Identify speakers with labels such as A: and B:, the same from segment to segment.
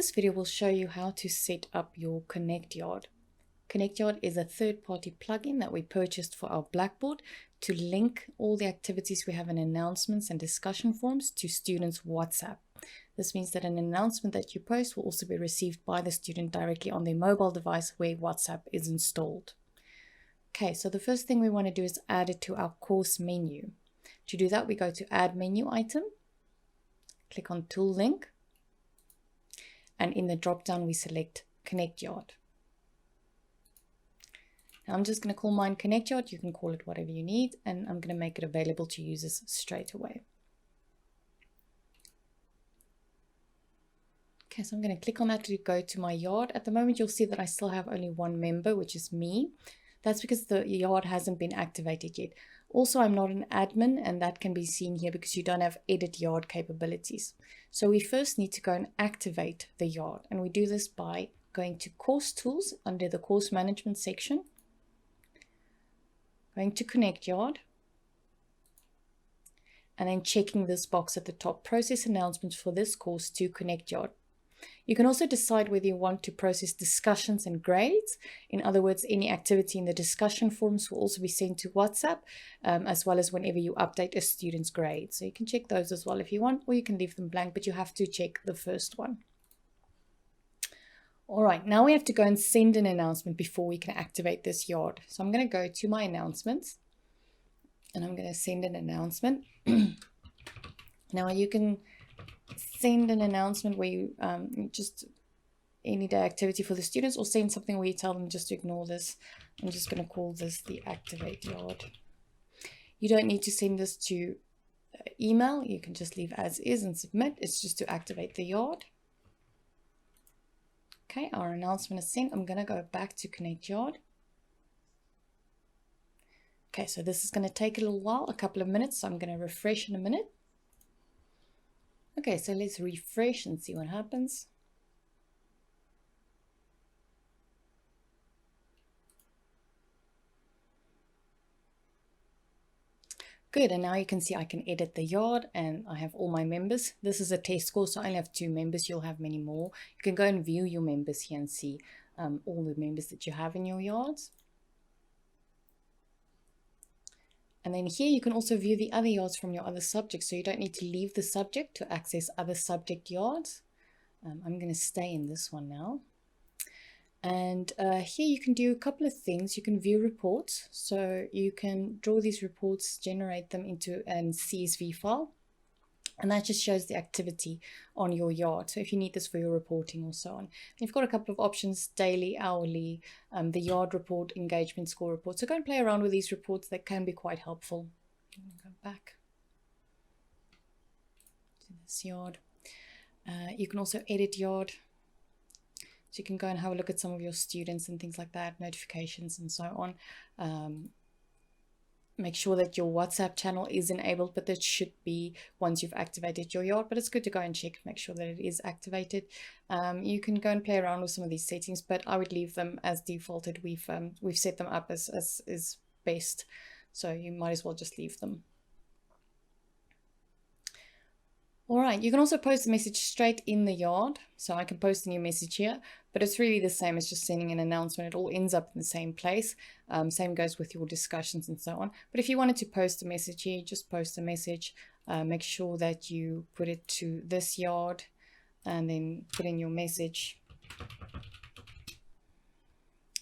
A: This video will show you how to set up your ConnectYard. ConnectYard is a third-party plugin that we purchased for our Blackboard to link all the activities we have in announcements and discussion forums to students' WhatsApp. This means that an announcement that you post will also be received by the student directly on their mobile device where WhatsApp is installed. Okay, so the first thing we want to do is add it to our course menu. To do that, we go to Add Menu item, click on Tool Link, and in the drop-down we select ConnectYard. Now I'm just going to call mine ConnectYard. You can call it whatever you need, and I'm going to make it available to users straight away. Okay, so I'm going to click on that to go to my yard. At the moment, you'll see that I still have only one member, which is me. That's because the yard hasn't been activated yet. Also, I'm not an admin, and that can be seen here because you don't have edit yard capabilities. So we first need to go and activate the yard, and we do this by going to Course Tools under the Course Management section, going to ConnectYard, and then checking this box at the top, Process Announcements for this course to ConnectYard. You can also decide whether you want to process discussions and grades. In other words, any activity in the discussion forums will also be sent to WhatsApp, as well as whenever you update a student's grade. So you can check those as well if you want, or you can leave them blank, but you have to check the first one. All right, now we have to go and send an announcement before we can activate this yard. So I'm going to go to my announcements, and I'm going to send an announcement. Now you can send an announcement where you just any day activity for the students, or send something where you tell them just to ignore this. I'm just going to call this the Activate Yard. You don't need to send this to email. You can just leave as is and submit. It's just to activate the yard. Okay, our announcement is sent. I'm going to go back to ConnectYard. Okay, so this is going to take a little while, a couple of minutes. So I'm going to refresh in a minute. Okay, so let's refresh and see what happens. Good, and now you can see I can edit the yard and I have all my members. This is a test course, so I only have 2 members. You'll have many more. You can go and view your members here and see all the members that you have in your yards. And then here you can also view the other yards from your other subjects, so you don't need to leave the subject to access other subject yards. I'm going to stay in this one now. And here you can do a couple of things. You can view reports, so you can draw these reports, generate them into a CSV file, and that just shows the activity on your yard. So if you need this for your reporting or so on. You've got a couple of options: daily, hourly, the yard report, engagement score report. So go and play around with these reports. They can be quite helpful. I'm going to go back to this yard. You can also edit yard. So you can go and have a look at some of your students and things like that, notifications and so on. Make sure that your WhatsApp channel is enabled, but that should be once you've activated your yard, but it's good to go and check, make sure that it is activated. You can go and play around with some of these settings, but I would leave them as defaulted. We've set them up as is best, so you might as well just leave them. All right, you can also post a message straight in the yard. So I can post a new message here, but it's really the same as just sending an announcement. It all ends up in the same place. Same goes with your discussions and so on. But if you wanted to post a message here, just post a message. Make sure that you put it to this yard and then put in your message.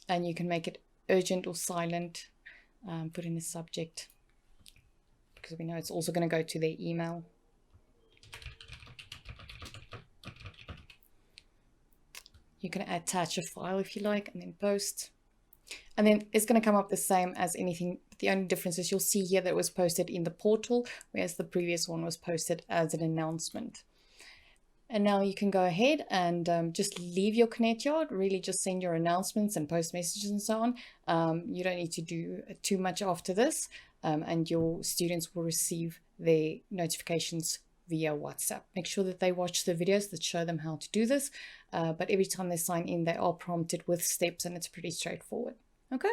A: And you can make it urgent or silent. Put in a subject, because we know it's also going to go to their email. You can attach a file if you like and then post. And then it's going to come up the same as anything. The only difference is you'll see here that it was posted in the portal, whereas the previous one was posted as an announcement. And now you can go ahead and just leave your ConnectYard, really just send your announcements and post messages and so on. You don't need to do too much after this, and your students will receive their notifications via WhatsApp. Make sure that they watch the videos that show them how to do this, but every time they sign in, they are prompted with steps, and it's pretty straightforward. Okay.